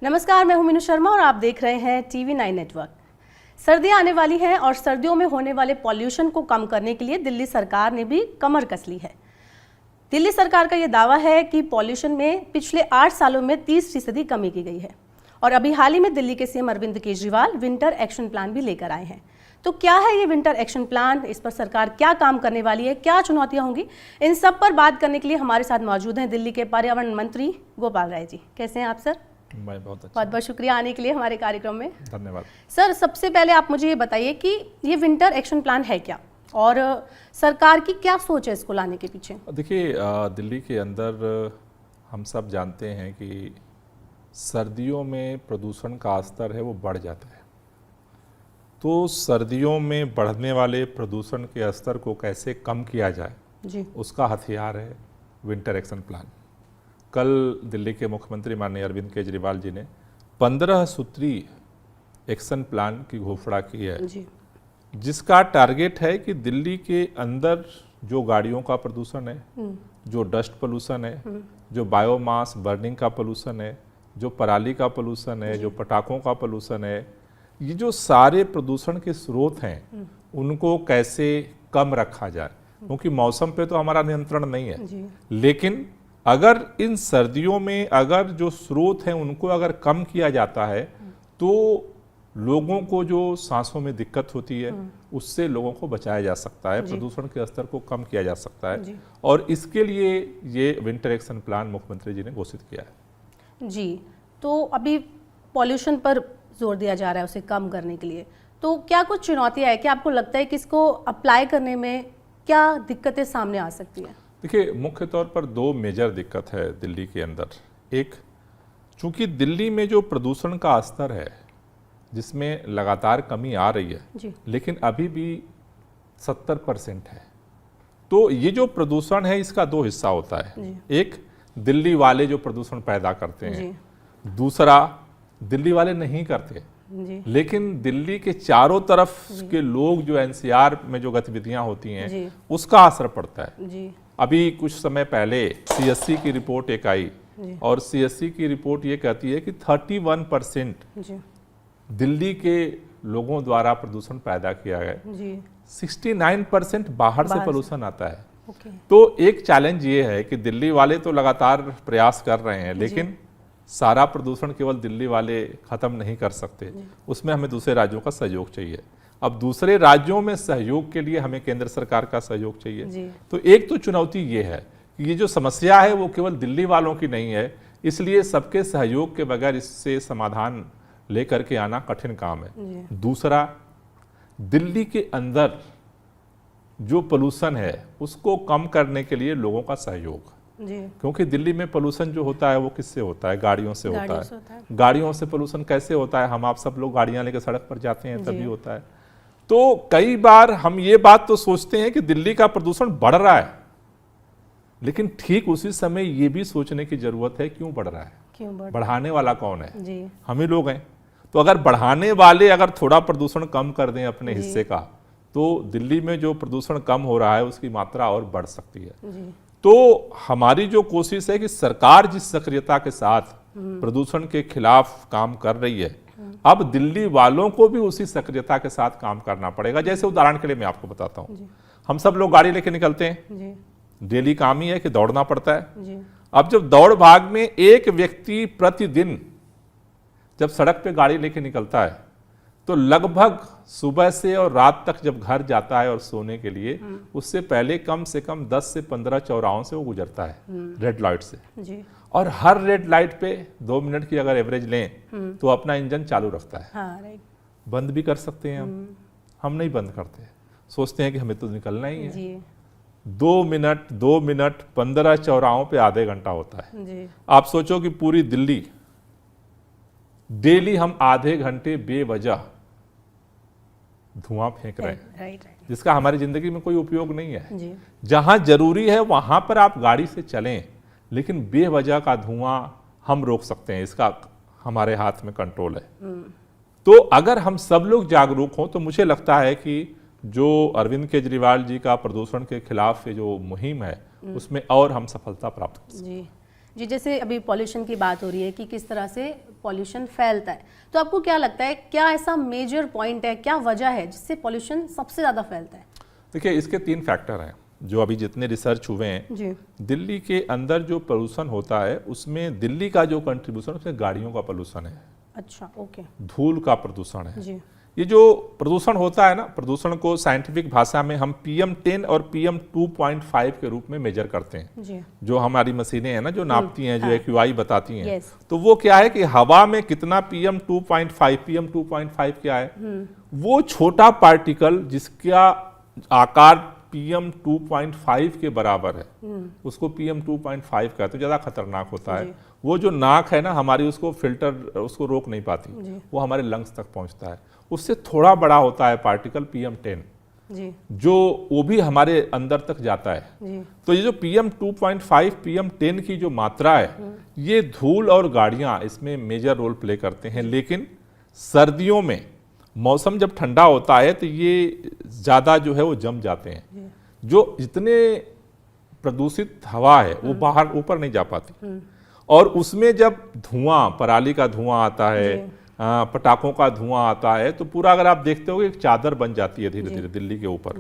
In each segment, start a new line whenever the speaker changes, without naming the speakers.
नमस्कार, मैं हूं मीनू शर्मा और आप देख रहे हैं TV9 नेटवर्क। सर्दियां आने वाली हैं और सर्दियों में होने वाले पॉल्यूशन को कम करने के लिए दिल्ली सरकार ने भी कमर कस ली है। दिल्ली सरकार का ये दावा है कि पॉल्यूशन में पिछले 8 सालों में 30% कमी की गई है और अभी हाल ही में दिल्ली के CM Arvind Kejriwal winter action plan भी लेकर आए हैं। तो क्या है ये विंटर एक्शन प्लान, इस पर सरकार क्या काम करने वाली है, क्या चुनौतियां होंगी, इन सब पर बात करने के लिए हमारे साथ मौजूद हैं दिल्ली के पर्यावरण मंत्री गोपाल राय जी। कैसे हैं आप सर?
मैं बहुत
बहुत शुक्रिया आने के लिए हमारे कार्यक्रम में।
धन्यवाद
सर, सबसे पहले आप मुझे ये बताइए कि ये विंटर एक्शन प्लान है क्या और सरकार की क्या सोच है इसको लाने के पीछे?
देखिए, दिल्ली के अंदर हम सब जानते हैं कि सर्दियों में प्रदूषण का स्तर है वो बढ़ जाता है। तो सर्दियों में बढ़ने वाले प्रदूषण के स्तर को कैसे कम किया जाए
जी,
उसका हथियार है विंटर एक्शन प्लान। कल दिल्ली के मुख्यमंत्री माननीय अरविंद केजरीवाल जी ने 15 सूत्री एक्शन प्लान की घोषणा की है
जी,
जिसका टारगेट है कि दिल्ली के अंदर जो गाड़ियों का प्रदूषण है, जो डस्ट पोल्यूशन है, जो बायोमास बर्निंग का पोल्यूशन है, जो पराली का पोल्यूशन है, जो पटाखों का पोल्यूशन है, ये जो सारे प्रदूषण के स्रोत हैं उनको कैसे कम रखा जाए। क्योंकि मौसम पे तो हमारा नियंत्रण नहीं है, लेकिन अगर इन सर्दियों में अगर जो स्रोत हैं उनको अगर कम किया जाता है तो लोगों को जो सांसों में दिक्कत होती है उससे लोगों को बचाया जा सकता है, प्रदूषण के स्तर को कम किया जा सकता है और इसके लिए ये विंटर एक्शन प्लान मुख्यमंत्री जी ने घोषित किया है।
जी, तो अभी पॉल्यूशन पर जोर दिया जा रहा है उसे कम करने के लिए, तो क्या कुछ चुनौतियां है? क्या आपको लगता है कि इसको अप्लाई करने में क्या दिक्कतें सामने आ सकती है?
देखिए, मुख्य तौर पर 2 मेजर दिक्कत है दिल्ली के अंदर। एक, चूंकि दिल्ली में जो प्रदूषण का स्तर है जिसमें लगातार कमी आ रही है लेकिन अभी भी 70% है। तो ये जो प्रदूषण है इसका 2 हिस्सा होता है। एक, दिल्ली वाले जो प्रदूषण पैदा करते हैं, दूसरा दिल्ली वाले नहीं करते लेकिन दिल्ली के चारों तरफ के लोग जो एनसीआर में जो गतिविधियां होती हैं उसका असर पड़ता है। अभी कुछ समय पहले सीएससी की रिपोर्ट एक आई और सीएससी की रिपोर्ट ये कहती है कि 31% दिल्ली के लोगों द्वारा प्रदूषण पैदा किया गया, 69% बाहर से प्रदूषण आता है। तो एक चैलेंज ये है कि दिल्ली वाले तो लगातार प्रयास कर रहे हैं लेकिन सारा प्रदूषण केवल दिल्ली वाले खत्म नहीं कर सकते, उसमें हमें दूसरे राज्यों का सहयोग चाहिए। अब दूसरे राज्यों में सहयोग के लिए हमें केंद्र सरकार का सहयोग चाहिए। तो एक तो चुनौती ये है कि ये जो समस्या है वो केवल दिल्ली वालों की नहीं है, इसलिए सबके सहयोग के बगैर इससे समाधान लेकर के आना कठिन काम है। दूसरा, दिल्ली के अंदर जो पोल्यूशन है उसको कम करने के लिए लोगों का सहयोग, क्योंकि दिल्ली में पोल्यूशन जो होता है वो किससे होता है? गाड़ियों से होता है। गाड़ियों से पोल्यूशन कैसे होता है? हम आप सब लोग गाड़ियां लेकर सड़क पर जाते हैं तभी होता है। तो कई बार हम ये बात तो सोचते हैं कि दिल्ली का प्रदूषण बढ़ रहा है, लेकिन ठीक उसी समय ये भी सोचने की जरूरत है क्यों बढ़ रहा है, बढ़ाने वाला कौन है? हम ही लोग हैं। तो अगर बढ़ाने वाले अगर थोड़ा प्रदूषण कम कर दें अपने हिस्से का तो दिल्ली में जो प्रदूषण कम हो रहा है उसकी मात्रा और बढ़ सकती है। तो हमारी जो कोशिश है कि सरकार जिस सक्रियता के साथ प्रदूषण के खिलाफ काम कर रही है, अब दिल्ली वालों को भी उसी सक्रियता के साथ काम करना पड़ेगा। जैसे उदाहरण के लिए मैं आपको बताता हूँ, हम सब लोग गाड़ी लेके निकलते हैं, डेली काम ही है कि दौड़ना पड़ता है। अब जब दौड़ भाग में एक व्यक्ति प्रतिदिन जब सड़क पे गाड़ी लेके निकलता है तो लगभग सुबह से और रात तक जब घर जाता है और सोने के लिए उससे पहले कम से कम 10 से 15 चौराहों से वो गुजरता है रेड लाइट से। और हर रेड लाइट पे 2 मिनट की अगर एवरेज लें तो अपना इंजन चालू रखता है। बंद भी कर सकते हैं हम नहीं बंद करते, सोचते हैं कि हमें तो निकलना ही है। 2 मिनट 15 चौराहों पे आधे घंटा होता है। आप सोचो कि पूरी दिल्ली डेली हम आधे घंटे बेवजह धुआं फेंक रहे हैं, जिसका हमारी जिंदगी में कोई उपयोग नहीं है। जहां जरूरी है वहां पर आप गाड़ी से चलें, लेकिन बेवजह का धुआं हम रोक सकते हैं, इसका हमारे हाथ में कंट्रोल है। तो अगर हम सब लोग जागरूक हों तो मुझे लगता है कि जो अरविंद केजरीवाल जी का प्रदूषण के खिलाफ जो मुहिम है उसमें और हम सफलता प्राप्त कर सकते हैं।
जी, जैसे अभी पॉल्यूशन की बात हो रही है कि किस तरह से पॉल्यूशन फैलता है, तो आपको क्या लगता है, क्या ऐसा मेजर पॉइंट है, क्या वजह है जिससे पॉल्यूशन सबसे ज़्यादा फैलता है?
देखिए, इसके 3 फैक्टर हैं जो अभी जितने रिसर्च हुए हैं
जी।
दिल्ली के अंदर जो प्रदूषण होता है उसमें दिल्ली का जो कंट्रीब्यूशन उसमें गाड़ियों का प्रदूषण है।
अच्छा, ओके।
धूल का प्रदूषण है
जी।
ये जो प्रदूषण होता है ना, प्रदूषण को साइंटिफिक भाषा में हम PM10 और PM2.5 के रूप में मेजर करते हैं।
जी।
जो हमारी मशीनें हैं ना जो नापती हैं, जो
हाँ।
AQI बताती हैं,
Yes।
तो वो क्या है कि हवा में कितना PM2.5 क्या है, वो छोटा पार्टिकल जिसका आकार PM2.5 के बराबर है उसको PM2.5 कहते हैं, ज़्यादा खतरनाक होता है। वो जो नाक है ना हमारी, उसको फिल्टर उसको रोक नहीं पाती, वो हमारे लंग्स तक पहुंचता है। उससे थोड़ा बड़ा होता है पार्टिकल PM10
जी।
जो वो भी हमारे अंदर तक जाता है।
जी।
तो ये जो PM2.5 PM10 की जो मात्रा है ये धूल और गाड़ियां इसमें मेजर रोल प्ले करते हैं। लेकिन सर्दियों में मौसम जब ठंडा होता है तो ये ज़्यादा जो है वो जम जाते हैं। जो जितने प्रदूषित हवा है वो बाहर ऊपर नहीं जा पाती, और उसमें जब धुआं, पराली का धुआं आता है, पटाखों का धुआं आता है, तो पूरा अगर आप देखते हो एक चादर बन जाती है धीरे धीरे दिल्ली के ऊपर।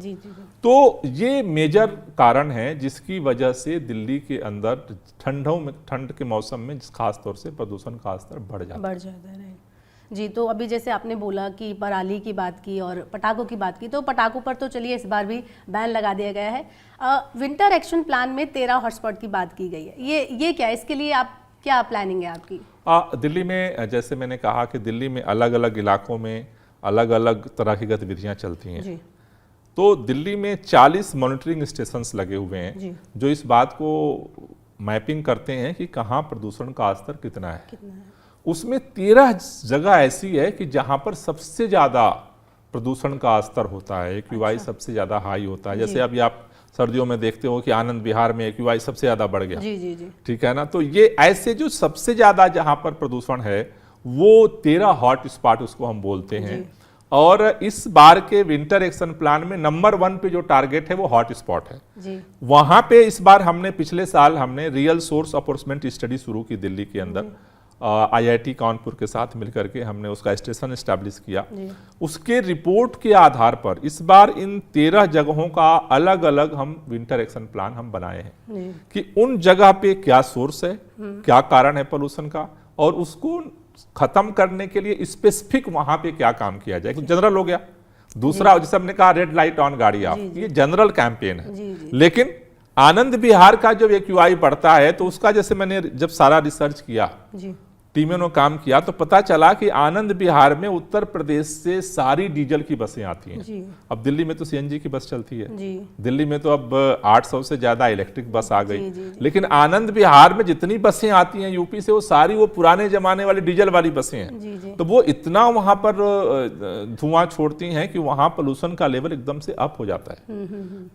तो ये मेजर कारण है जिसकी वजह से दिल्ली के अंदर ठंड के मौसम में खास तौर से प्रदूषण का स्तर बढ़ जाता है।
जी, तो अभी जैसे आपने बोला कि पराली की बात की और पटाखों की बात की, तो पटाखों पर तो चलिए इस बार भी बैन लगा दिया गया है। विंटर एक्शन प्लान में 13 हॉटस्पॉट की बात की गई है, ये क्या है, इसके लिए आप क्या प्लानिंग है आपकी?
दिल्ली में जैसे मैंने कहा कि दिल्ली में अलग अलग इलाकों में अलग अलग तरह की गतिविधियां चलती हैं। तो दिल्ली में 40 मॉनिटरिंग स्टेशंस लगे हुए हैं जो इस बात को मैपिंग करते हैं कि कहाँ प्रदूषण का स्तर कितना है। उसमें 13 जगह ऐसी है कि जहां पर सबसे ज्यादा प्रदूषण का स्तर होता है, AQI सबसे ज्यादा हाई होता है। जैसे अभी आप सर्दियों में देखते हो कि आनंद विहार में AQI सबसे ज्यादा बढ़ गया।
जी।
ठीक है ना। तो ये ऐसे जो सबसे ज्यादा जहां पर प्रदूषण है वो 13 हॉट स्पॉट उसको हम बोलते हैं। और इस बार के विंटर एक्शन प्लान में नंबर 1 पे जो टारगेट है वो हॉट स्पॉट है। वहां पे इस बार पिछले साल हमने रियल सोर्स अपॉर्चुनिटी स्टडी शुरू की दिल्ली के अंदर, IIT कानपुर के साथ मिलकर के हमने उसका स्टेशन एस्टैब्लिश किया। उसके रिपोर्ट के आधार पर इस बार इन 13 जगहों का अलग अलग हम विंटर एक्शन प्लान हम बनाए हैं कि उन जगह पे क्या सोर्स है, क्या कारण है पोल्यूशन का, और उसको खत्म करने के लिए स्पेसिफिक वहां पे क्या काम किया जाए। जनरल हो गया। दूसरा जैसे हमने कहा रेड लाइट ऑन गाड़ी ऑफ, ये जनरल कैंपेन है। लेकिन आनंद विहार का जब AQI बढ़ता है तो उसका, जैसे मैंने जब सारा रिसर्च किया, टीमों ने काम किया, तो पता चला कि आनंद विहार में उत्तर प्रदेश से सारी डीजल की बसें आती हैं। अब दिल्ली में तो CNG की बस चलती है। दिल्ली में तो अब 800 से ज्यादा इलेक्ट्रिक बस आ गई। लेकिन आनंद विहार में जितनी बसें आती हैं यूपी से, वो सारी वो पुराने जमाने वाली डीजल वाली बसें हैं। तो वो इतना वहां पर धुआं छोड़ती हैं कि वहां पोल्यूशन का लेवल एकदम से अप हो जाता है।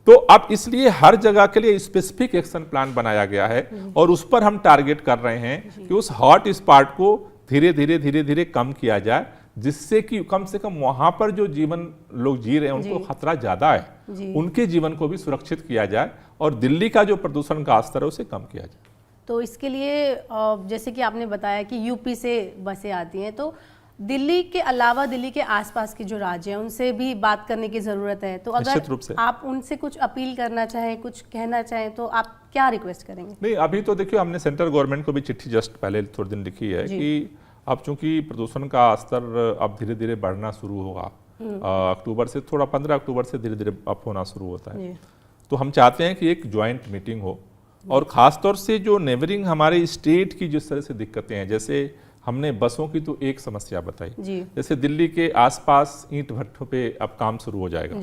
तो अब इसलिए हर जगह के लिए स्पेसिफिक एक्शन प्लान बनाया गया है और उस पर हम टारगेट कर रहे हैं कि उस हॉट स्पॉट को धीरे धीरे कम किया जाए, जिससे कि कम से कम वहां पर जो जीवन लोग जी रहे हैं उनको खतरा ज्यादा है, उनके जीवन को भी सुरक्षित किया जाए और दिल्ली का जो प्रदूषण का स्तर है उसे कम किया जाए।
तो इसके लिए जैसे कि आपने बताया कि यूपी से बसें आती हैं, तो दिल्ली के अलावा दिल्ली के आसपास के जो राज्य हैं उनसे भी बात करने की जरूरत है। तो अगर आप उनसे कुछ अपील करना चाहें, कुछ कहना चाहें, तो आप क्या रिक्वेस्ट करेंगे?
नहीं, अभी तो देखिए हमने सेंट्रल गवर्नमेंट को भी चिट्ठी जस्ट पहले थोड़े दिन लिखी है कि अब चूंकि प्रदूषण का स्तर अब धीरे धीरे बढ़ना शुरू होगा, अक्टूबर से, थोड़ा 15 अक्टूबर से धीरे धीरे अप होना शुरू होता है, तो हम चाहते हैं कि एक ज्वाइंट मीटिंग हो और खासतौर से जो नेबरिंग हमारे स्टेट की जिस तरह से दिक्कतें हैं, जैसे हमने बसों की तो एक समस्या बताई, जैसे दिल्ली के आसपास ईंट भट्टों पे अब काम शुरू हो जाएगा,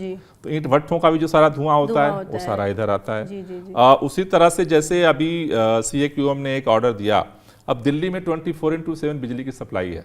तो ईंट भट्टों का भी जो सारा धुआं होता है वो सारा इधर आता है। उसी तरह से जैसे अभी CAQM ने एक ऑर्डर दिया, अब दिल्ली में 24/7 बिजली की सप्लाई है,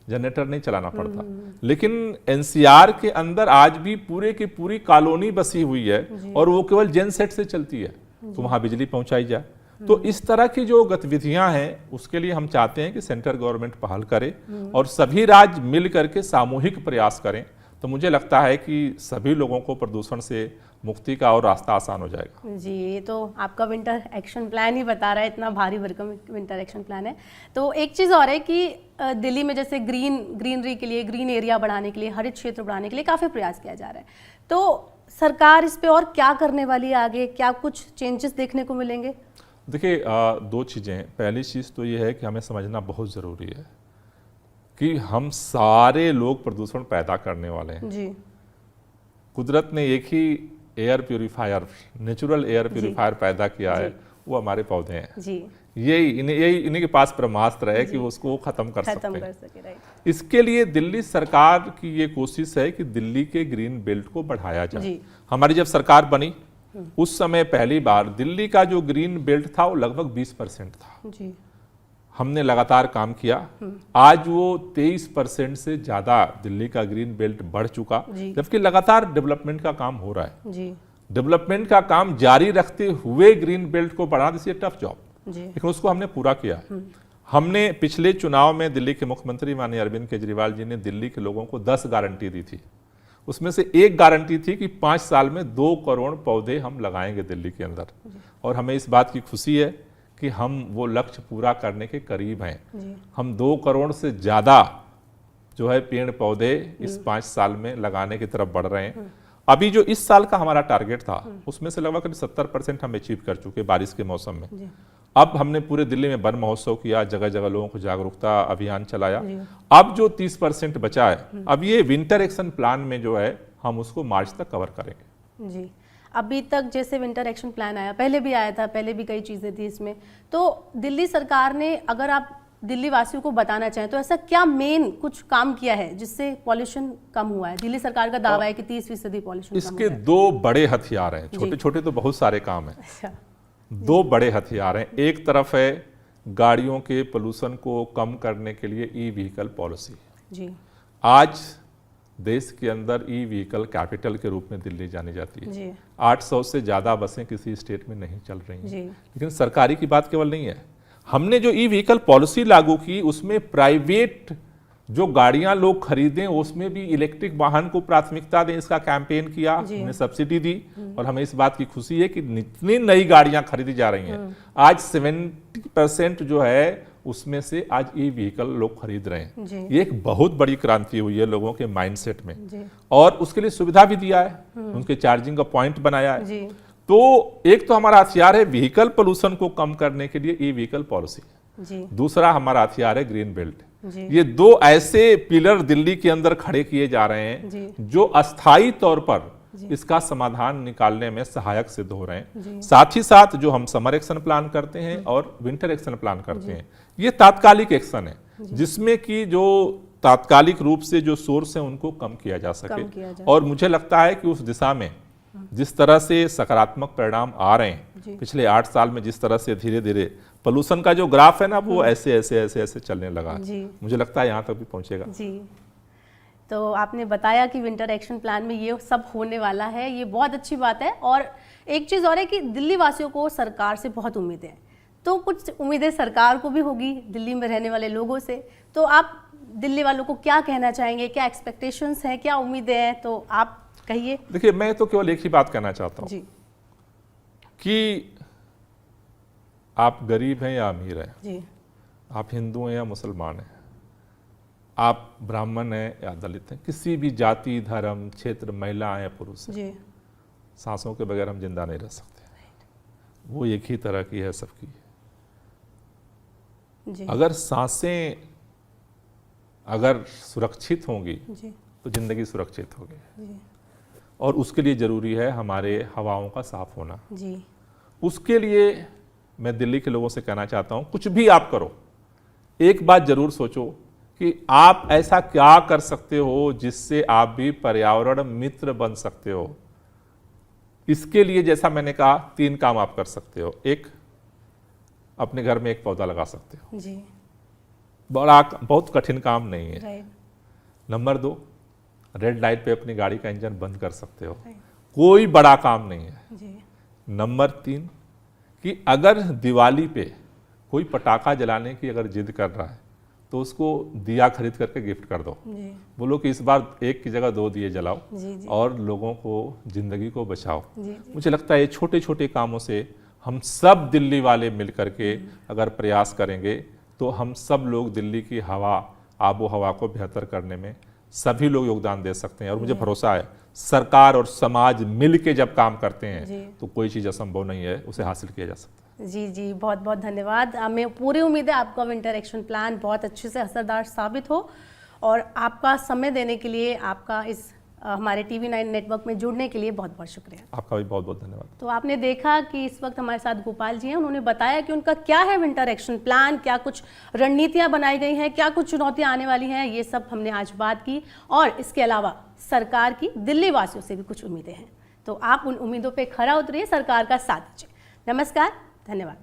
जनरेटर नहीं चलाना पड़ता। लेकिन NCR के अंदर आज भी पूरे की पूरी कॉलोनी बसी हुई है और वो केवल जेनसेट से चलती है, तो वहां बिजली पहुंचाई जाए। तो इस तरह की जो गतिविधियां हैं उसके लिए हम चाहते हैं कि सेंट्रल गवर्नमेंट पहल करे और सभी राज्य मिल करके सामूहिक प्रयास करें, तो मुझे लगता है कि सभी लोगों को प्रदूषण से मुक्ति का और रास्ता आसान हो जाएगा।
जी, ये तो आपका विंटर एक्शन प्लान ही बता रहा है, इतना भारी भरकम विंटर एक्शन प्लान है। तो एक चीज़ और है कि दिल्ली में जैसे ग्रीनरी के लिए, ग्रीन एरिया बढ़ाने के लिए, हरित क्षेत्र बढ़ाने के लिए काफ़ी प्रयास किया जा रहा है। तो सरकार इस पे और क्या करने वाली है आगे, क्या कुछ चेंजेस देखने को मिलेंगे?
देखिए, दो चीज़ें। पहली चीज़ तो ये है कि हमें समझना बहुत ज़रूरी है कि हम सारे लोग प्रदूषण पैदा करने वाले हैं।
जी।
कुदरत ने एक ही air purifier, natural air purifier पैदा किया है, वो हमारे पौधे हैं।
जी।
इन्हीं के पास ब्रह्मास्त्र है कि वो उसको खत्म कर सकते हैं।
राइट।
इसके लिए दिल्ली सरकार की ये कोशिश है कि दिल्ली के ग्रीन बेल्ट को बढ़ाया जाए। हमारी जब सरकार बनी उस समय पहली बार दिल्ली का जो ग्रीन बेल्ट था वो लगभग 20% था।
जी।
हमने लगातार काम किया, आज वो 23% से ज्यादा दिल्ली का ग्रीन बेल्ट बढ़ चुका, जबकि लगातार डेवलपमेंट का काम हो रहा है।
जी।
डेवलपमेंट का काम जारी रखते हुए ग्रीन बेल्ट को बढ़ाना, दिस इज टफ जॉब, लेकिन उसको हमने पूरा किया। हमने पिछले चुनाव में दिल्ली के मुख्यमंत्री माननीय अरविंद केजरीवाल जी ने दिल्ली के लोगों को 10 गारंटी दी थी। उसमें से एक गारंटी थी कि 5 साल में 2 करोड़ पौधे हम लगाएंगे दिल्ली के अंदर, और हमें इस बात की खुशी है कि हम वो लक्ष्य पूरा करने के करीब हैं। हम 2 करोड़ से ज़्यादा जो है पेड़ पौधे इस 5 साल में लगाने की तरफ बढ़ रहे हैं। अभी जो इस साल का हमारा टारगेट था उसमें से लगभग 70% हम अचीव कर चुके बारिश के मौसम में। अब हमने पूरे दिल्ली में वन महोत्सव किया, जगह जगह लोगों को जागरूकता अभियान चलाया। अब जो 30% बचा है, अब ये विंटर एक्शन प्लान में जो है हम उसको मार्च तक कवर करेंगे।
जी। अभी तक जैसे विंटर एक्शन प्लान आया, पहले भी आया था, पहले भी कई चीज़ें थी इसमें, तो दिल्ली सरकार ने, अगर आप दिल्ली वासियों को बताना चाहें तो ऐसा क्या मेन कुछ काम किया है जिससे पॉल्यूशन कम हुआ है? दिल्ली सरकार का दावा है कि 30% पॉल्यूशन
इसके 2 बड़े हथियार हैं, छोटे छोटे तो बहुत सारे काम हैं।
अच्छा।
2 बड़े हथियार हैं। एक तरफ है गाड़ियों के पोल्यूशन को कम करने के लिए ई व्हीकल पॉलिसी।
जी।
आज देश के अंदर ई व्हीकल कैपिटल के रूप में दिल्ली जानी जाती है। 800 से ज़्यादा बसें किसी स्टेट में नहीं चल रही हैं। लेकिन सरकारी की बात केवल नहीं है, हमने जो ई व्हीकल पॉलिसी लागू की उसमें प्राइवेट जो गाड़ियां लोग खरीदें उसमें भी इलेक्ट्रिक वाहन को प्राथमिकता दें, इसका कैंपेन किया, हमने सब्सिडी दी, और हमें इस बात की खुशी है कि इतनी नई गाड़ियां खरीदी जा रही हैं। आज 70% जो है उसमें से आज ई व्हीकल लोग खरीद रहे हैं। ये एक बहुत बड़ी क्रांति हुई है लोगों के माइंडसेट में, और उसके लिए सुविधा भी दिया है, उनके चार्जिंग का पॉइंट बनाया है। तो एक तो हमारा हथियार है व्हीकल पोल्यूशन को कम करने के लिए ई व्हीकल पॉलिसी। दूसरा हमारा हथियार है ग्रीन बेल्ट। ये 2 ऐसे पिलर दिल्ली के अंदर खड़े किए जा रहे हैं जो अस्थायी तौर पर इसका समाधान निकालने में सहायक सिद्ध हो रहे हैं। साथ ही साथ जो हम समर एक्शन प्लान करते हैं और विंटर एक्शन प्लान करते हैं, ये तात्कालिक एक्शन है जिसमें कि जो तात्कालिक रूप से जो सोर्स है उनको कम किया जा सके। और मुझे लगता है कि उस दिशा में जिस तरह से सकारात्मक परिणाम आ रहे हैं, पिछले 8 साल में जिस तरह से धीरे धीरे पोल्यूशन का जो ग्राफ है ना वो ऐसे ऐसे ऐसे ऐसे चलने लगा, मुझे लगता है यहाँ तक भी पहुँचेगा।
जी। तो आपने बताया कि विंटर एक्शन प्लान में ये सब होने वाला है, ये बहुत अच्छी बात है। और एक चीज़ और है कि दिल्ली वासियों को सरकार से बहुत उम्मीदें हैं, तो कुछ उम्मीदें सरकार को भी होगी दिल्ली में रहने वाले लोगों से। तो आप दिल्ली वालों को क्या कहना चाहेंगे, क्या एक्सपेक्टेशंस हैं, क्या उम्मीदें हैं, तो आप कहिए।
देखिए, मैं तो केवल एक ही बात कहना चाहता हूँ कि आप गरीब हैं या अमीर हैं, जी। आप हिंदू हैं या मुसलमान हैं, आप ब्राह्मण हैं या दलित हैं, किसी भी जाति, धर्म, क्षेत्र, महिला या पुरुष हैं, सांसों के बगैर हम जिंदा नहीं रह सकते। वो एक ही तरह की है सबकी। अगर सांसें अगर सुरक्षित होंगी तो जिंदगी सुरक्षित होगी, और उसके लिए जरूरी है हमारे हवाओं का साफ होना। उसके लिए मैं दिल्ली के लोगों से कहना चाहता हूं, कुछ भी आप करो, एक बात जरूर सोचो कि आप ऐसा क्या कर सकते हो जिससे आप भी पर्यावरण मित्र बन सकते हो। इसके लिए जैसा मैंने कहा 3 काम आप कर सकते हो। एक, अपने घर में एक पौधा लगा सकते हो, जी। बहुत कठिन काम नहीं है। नंबर 2, रेड लाइट पे अपनी गाड़ी का इंजन बंद कर सकते हो, कोई बड़ा काम नहीं है। नंबर 3 कि अगर दिवाली पे कोई पटाखा जलाने की अगर जिद कर रहा है तो उसको दिया खरीद करके गिफ्ट कर दो। बोलो कि इस बार एक की जगह 2 दिए जलाओ और लोगों को, जिंदगी को बचाओ। मुझे लगता है ये छोटे छोटे कामों से हम सब दिल्ली वाले मिल करके अगर प्रयास करेंगे तो हम सब लोग दिल्ली की हवा, आबो हवा को बेहतर करने में सभी लोग योगदान दे सकते हैं। और मुझे भरोसा है सरकार और समाज मिल के जब काम करते हैं तो कोई चीज़ असंभव नहीं है, उसे हासिल किया जा सकता है।
जी, बहुत बहुत धन्यवाद। हमें पूरी उम्मीद है आपका विंटर एक्शन प्लान बहुत अच्छे से असरदार साबित हो, और आपका समय देने के लिए, आपका इस हमारे TV9 नेटवर्क में जुड़ने के लिए बहुत बहुत शुक्रिया।
आपका भी बहुत बहुत धन्यवाद।
तो आपने देखा कि इस वक्त हमारे साथ गोपाल जी हैं, उन्होंने बताया कि उनका क्या है विंटर एक्शन प्लान, क्या कुछ रणनीतियां बनाई गई हैं, क्या कुछ चुनौतियां आने वाली हैं, ये सब हमने आज बात की। और इसके अलावा सरकार की दिल्ली वासियों से भी कुछ उम्मीदें हैं, तो आप उन उम्मीदों पर खरा उतरिए, सरकार का साथ दीजिए। नमस्कार, धन्यवाद।